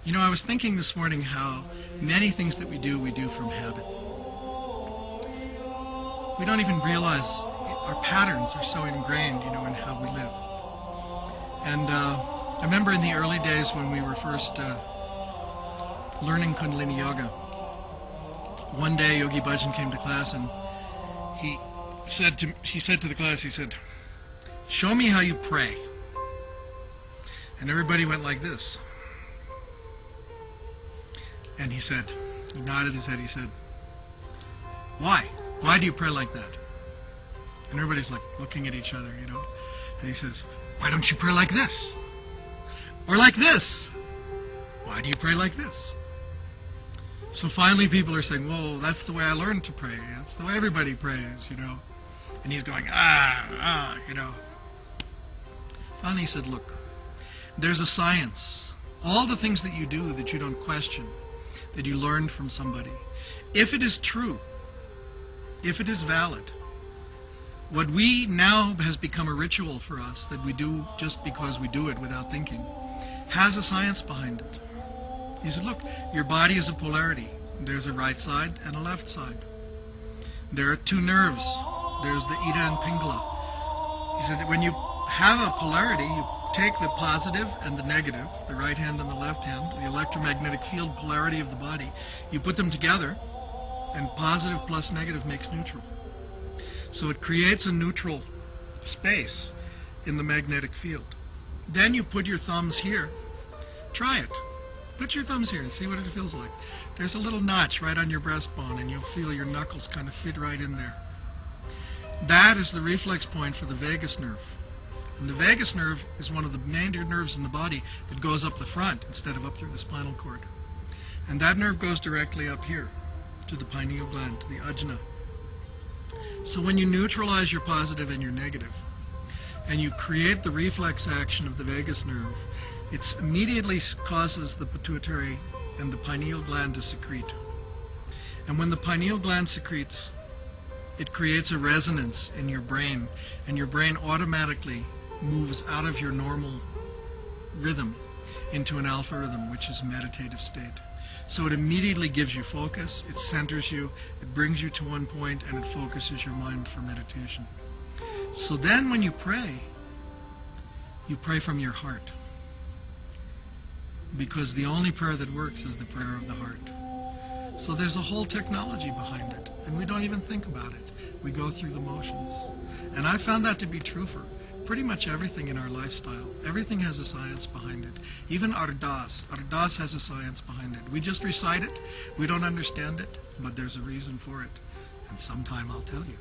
You know, I was thinking this morning how many things that we do from habit. We don't even realize our patterns are so ingrained, in how we live. And I remember in the early days when we were first learning Kundalini Yoga, one day Yogi Bhajan came to class and he said to the class, he said, "Show me how you pray." And everybody went like this. And he nodded his head, he said, "Why? Why do you pray like that?" And everybody's like looking at each other, And he says, "Why don't you pray like this? Or like this? Why do you pray like this?" So finally people are saying, "Well, that's the way I learned to pray. That's the way everybody prays, And he's going, Finally he said, "Look, there's a science. All the things that you do that you don't question, that you learned from somebody, if it is true, if it is valid, what we now has become a ritual for us that we do just because we do it without thinking, has a science behind it." He said, "Look, your body is a polarity. There's a right side and a left side. There are two nerves. There's the Ida and Pingala." He said, when you have a polarity, you take the positive and the negative, the right hand and the left hand, the electromagnetic field polarity of the body, you put them together, and positive plus negative makes neutral. So it creates a neutral space in the magnetic field. Then you put your thumbs here. Try it. Put your thumbs here and see what it feels like. There's a little notch right on your breastbone, and you'll feel your knuckles kind of fit right in there. That is the reflex point for the vagus nerve. And the vagus nerve is one of the major nerves in the body that goes up the front instead of up through the spinal cord. And that nerve goes directly up here to the pineal gland, to the ajna. So when you neutralize your positive and your negative, and you create the reflex action of the vagus nerve, it immediately causes the pituitary and the pineal gland to secrete. And when the pineal gland secretes, it creates a resonance in your brain, and your brain automatically moves out of your normal rhythm into an alpha rhythm, which is a meditative state. So it immediately gives you focus, it centers you, it brings you to one point, and it focuses your mind for meditation. So then when you pray from your heart. Because the only prayer that works is the prayer of the heart. So there's a whole technology behind it, and we don't even think about it. We go through the motions. And I found that to be true for pretty much everything in our lifestyle. Everything has a science behind it. Even Ardas. Ardas has a science behind it. We just recite it. We don't understand it, but there's a reason for it. And sometime I'll tell you.